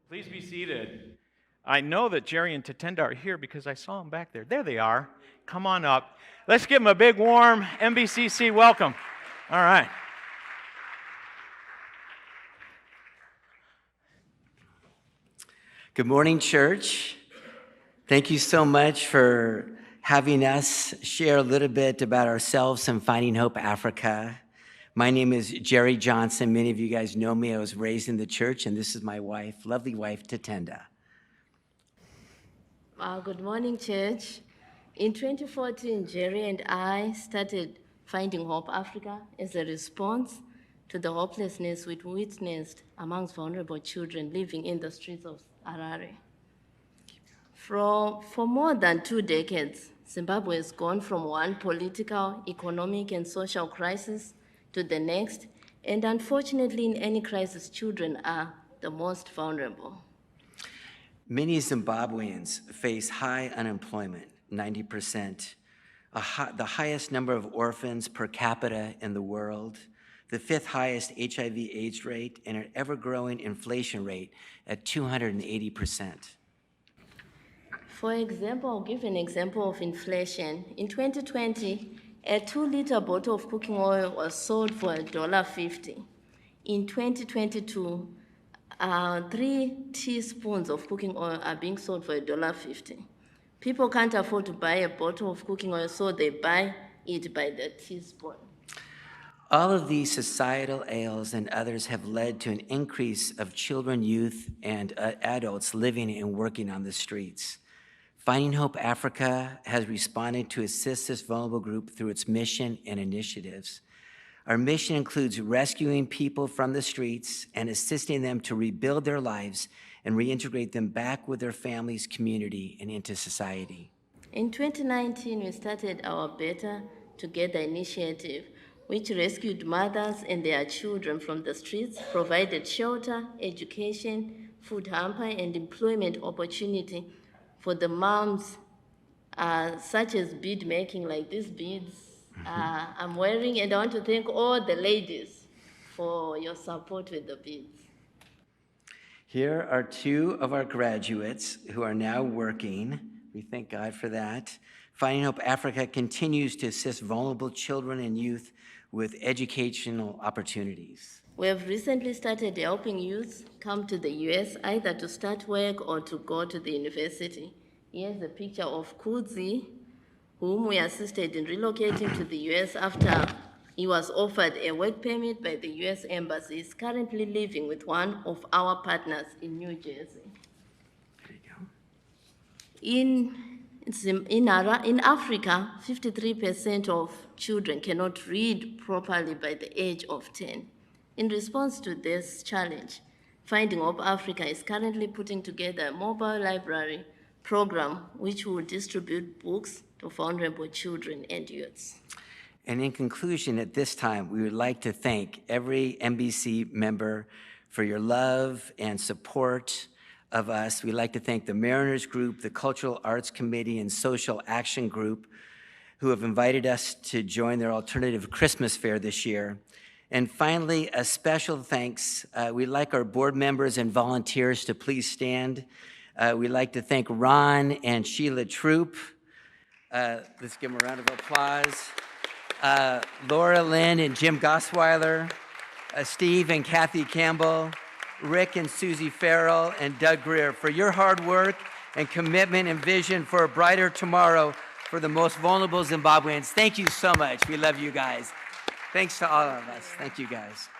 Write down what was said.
Please be seated. I know that Jerry and Tatenda are here because I saw them back there. There they are. Come on up. Let's give them a big, warm MBCC welcome. All right. Good morning, church. Thank you so much for having us share a little bit about ourselves and Finding Hope Africa. My name is Jerry Johnson. Many of you guys know me. I was raised in the church, and this is my wife, lovely wife, Tatenda. Good morning, church. In 2014, Jerry and I started Finding Hope Africa as a response to the hopelessness we witnessed amongst vulnerable children living in the streets of Harare. For more than 2 decades, Zimbabwe has gone from one political, economic, and social crisis to the next, and unfortunately, in any crisis, children are the most vulnerable. Many Zimbabweans face high unemployment, 90%, the highest number of orphans per capita in the world, the 5th highest HIV/AIDS rate, and an ever-growing inflation rate at 280%. For example, I'll give an example of inflation. In 2020, a 2-liter bottle of cooking oil was sold for $1.50. In 2022, 3 teaspoons of cooking oil are being sold for $1.50. People can't afford to buy a bottle of cooking oil, so they buy it by the teaspoon. All of these societal ails and others have led to an increase of children, youth, and adults living and working on the streets. Finding Hope Africa has responded to assist this vulnerable group through its mission and initiatives. Our mission includes rescuing people from the streets and assisting them to rebuild their lives and reintegrate them back with their families, community, and into society. In 2019, we started our Better Together initiative, which rescued mothers and their children from the streets, provided shelter, education, food hamper, and employment opportunity for the moms, such as bead making, like these beads I'm wearing, and I want to thank all the ladies for your support with the beads. Here are 2 of our graduates who are now working. We thank God for that. Finding Hope Africa continues to assist vulnerable children and youth with educational opportunities. We have recently started helping youth come to the US either to start work or to go to the university. Here's a picture of Kudzi, whom we assisted in relocating to the US after he was offered a work permit by the US Embassy. He's currently living with one of our partners in New Jersey. There you go. In Africa, 53% of children cannot read properly by the age of 10. In response to this challenge, Finding Hope Africa is currently putting together a mobile library program which will distribute books to vulnerable children and youths. And in conclusion, at this time, we would like to thank every MBC member for your love and support of us. We'd like to thank the Mariners Group, the Cultural Arts Committee, and Social Action Group who have invited us to join their alternative Christmas fair this year. And finally, a special thanks. We'd like our board members and volunteers to please stand. We'd like to thank Ron and Sheila Troop. Let's give them a round of applause. Laura Lynn and Jim Gosweiler, Steve and Kathy Campbell, Rick and Susie Farrell, and Doug Greer for your hard work and commitment and vision for a brighter tomorrow for the most vulnerable Zimbabweans. Thank you so much. We love you guys. Thanks to all of us. Thank you, guys.